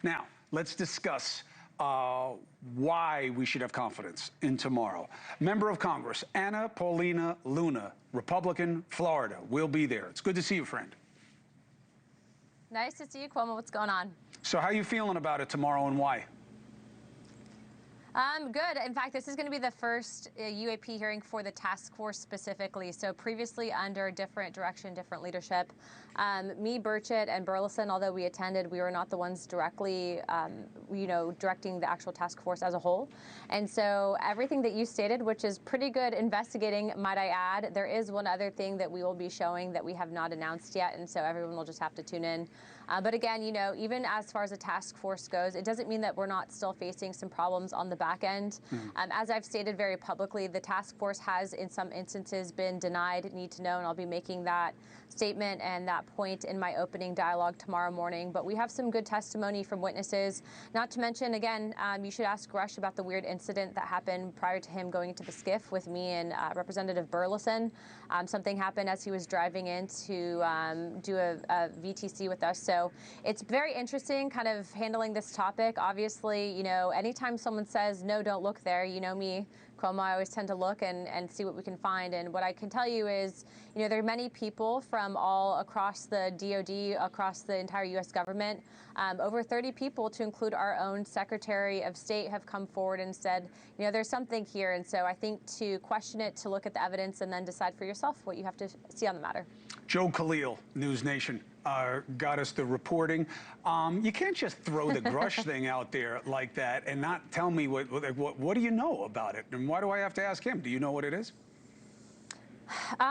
Now, let's discuss why we should have confidence in tomorrow. Member of Congress, Paulina Luna, Republican, Florida, will be there. It's good to see you, friend. Nice to see you, Cuomo. What's going on? So how are you feeling about it tomorrow and why? Good. In fact, this is going to be the first UAP hearing for the task force specifically. So previously under different direction, different leadership. Me, Burchett, and Burleson, although we attended, we were not the ones directly, directing the actual task force as a whole. And so everything that you stated, which is pretty good investigating, might I add, there is one other thing that we will be showing that we have not announced yet, and so everyone will just have to tune in. But again, even as far as the task force goes, it doesn't mean that we're not still facing some problems on the back end. As I've stated very publicly, the task force has, in some instances, been denied need to know, and I'll be making that statement and that point in my opening dialogue tomorrow morning. But we have some good testimony from witnesses. Not to mention, again, you should ask Rush about the weird incident that happened prior to him going into the skiff with me and Representative Burleson. Something happened as he was driving in to do a VTC with us. So it's very interesting kind of handling this topic. Obviously, anytime someone says, no, don't look there, you know me, Cuomo, I always tend to look and see what we can find. And what I can tell you is, there are many people from all across the DOD, across the entire U.S. government. Over 30 people, to include our own Secretary of State, have come forward and said, there's something here. And so I think to question it, to look at the evidence, and then decide for yourself what you have to see on the matter. Joe Khalil, NewsNation, got us the reporting. You can't just throw the Grush thing out there like that and not tell me what do you know about it? And why do I have to ask him? Do you know what it is?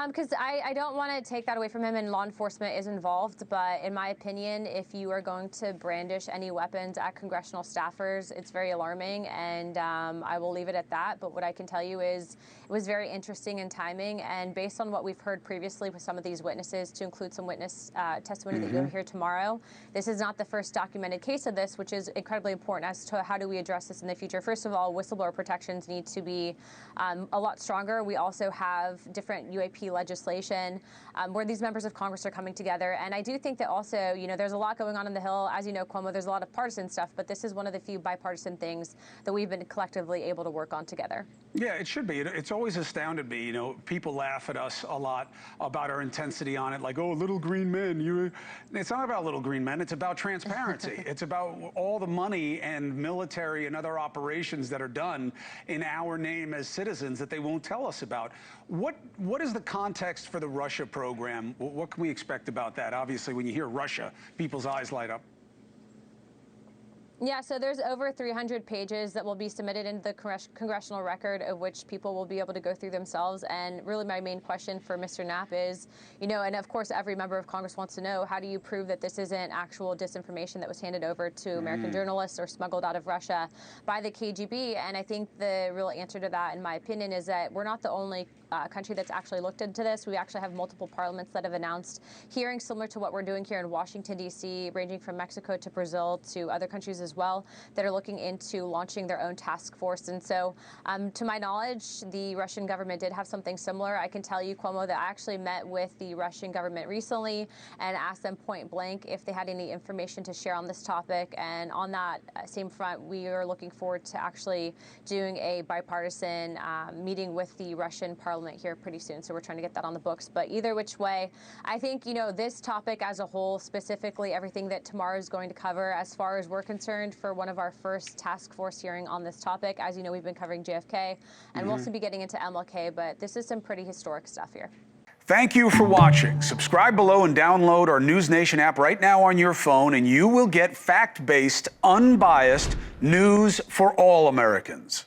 Because I don't want to take that away from him, and law enforcement is involved. But in my opinion, if you are going to brandish any weapons at congressional staffers, it's very alarming, and I will leave it at that. But what I can tell you is it was very interesting in timing, and based on what we've heard previously with some of these witnesses, to include some witness testimony that you'll hear tomorrow, this is not the first documented case of this, which is incredibly important as to how do we address this in the future. First of all, whistleblower protections need to be a lot stronger. We also have different UAP legislation where these members of Congress are coming together. And I do think that also, there's a lot going on in the Hill. As you know, Cuomo, there's a lot of partisan stuff, but this is one of the few bipartisan things that we've been collectively able to work on together. Yeah, it should be. It's always astounded me. People laugh at us a lot about our intensity on it, like, oh, little green men. It's not about little green men. It's about transparency. It's about all the money and military and other operations that are done in our name as citizens that they won't tell us about. What is the context for the Russia program? What can we expect about that? Obviously, when you hear Russia, people's eyes light up. Yeah, so there's over 300 pages that will be submitted into the congressional record, of which people will be able to go through themselves. And really my main question for Mr. Knapp is, and of course every member of Congress wants to know, how do you prove that this isn't actual disinformation that was handed over to American journalists or smuggled out of Russia by the KGB? And I think the real answer to that, in my opinion, is that we're not the only country that's actually looked into this. We actually have multiple parliaments that have announced hearings similar to what we're doing here in Washington, D.C., ranging from Mexico to Brazil to other countries as well, that are looking into launching their own task force. And so, to my knowledge, the Russian government did have something similar. I can tell you, Cuomo, that I actually met with the Russian government recently and asked them point blank if they had any information to share on this topic. And on that same front, we are looking forward to actually doing a bipartisan meeting with the Russian parliament here pretty soon. So we're trying to get that on the books. But either which way, I think, this topic as a whole, specifically everything that tomorrow is going to cover, as far as we're concerned, for one of our first task force hearing on this topic. As you know, we've been covering JFK, and we'll also be getting into MLK, but this is some pretty historic stuff here. Thank you for watching. Subscribe below and download our NewsNation app right now on your phone, and you will get fact-based, unbiased news for all Americans.